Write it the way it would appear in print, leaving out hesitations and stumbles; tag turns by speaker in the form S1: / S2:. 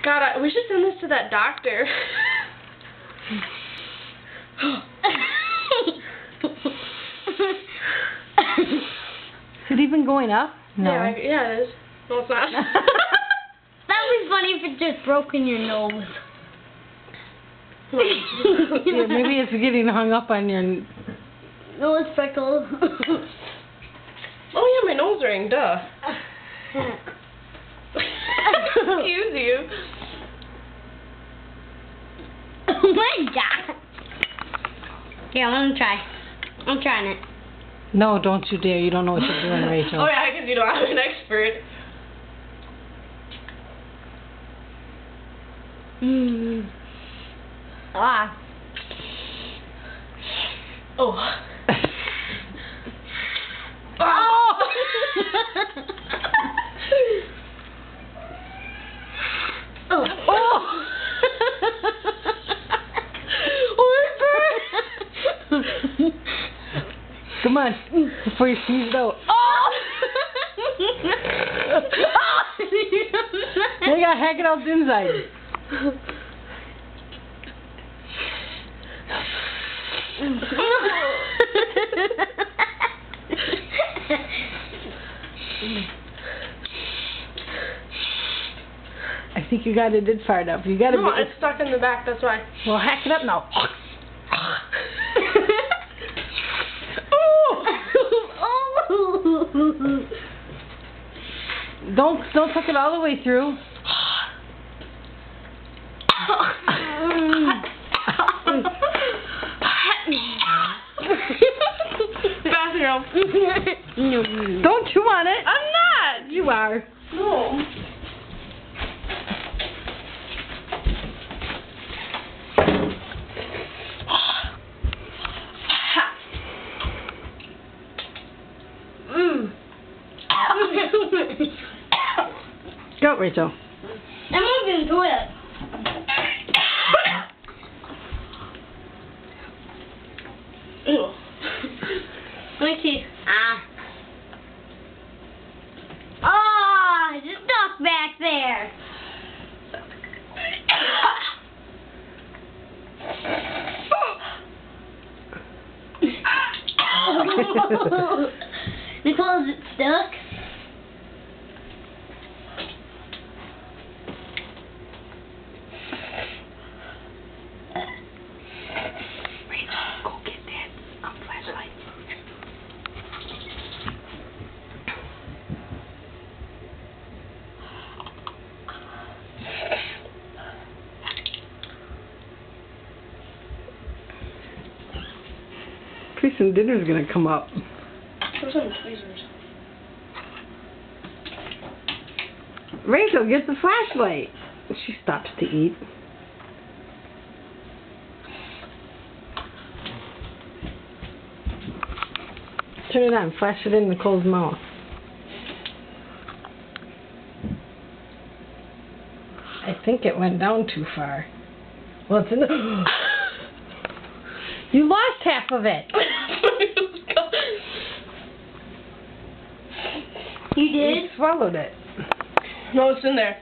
S1: God, we should send this to that doctor.
S2: Is it even going up? No.
S1: Yeah, it is. No, it's not.
S3: That would be funny if it just broke in your nose.
S2: Yeah, maybe it's getting hung up on your...
S3: Nose freckles.
S1: Oh yeah, my nose ring, duh. Excuse you.
S3: Oh my god. Here, let me try. I'm trying it.
S2: No, don't you dare. You don't know what you're doing, Rachel.
S1: Oh yeah, because you know I'm an expert.
S3: Ah.
S1: Oh.
S3: Oh!
S1: Oh.
S2: Oh! Come on, before you sneeze it out.
S3: Oh!
S2: You gotta hack it out the inside. I think you got it in far enough. You got to
S1: No,
S2: be.
S1: it's stuck in the back, that's why.
S2: Well, hack it up now. Don't tuck it all the way through.
S1: Bathroom.
S2: Don't chew on it.
S1: I'm not.
S2: You are.
S1: No.
S2: Go, Rachel.
S3: I'm moving the toilet.
S1: Ew.
S3: Let me see. Ah. Oh, it's stuck back there. Nicole, is it stuck?
S2: Go get that flashlight. Pretty soon dinner's gonna come up.
S1: There's some tweezers.
S2: Rachel, get the flashlight. She stops to eat. Turn it on. Flash it in Nicole's mouth. I think it went down too far. Well, it's in the... You lost half of it.
S3: You did?
S2: You swallowed it.
S1: No, it's in there.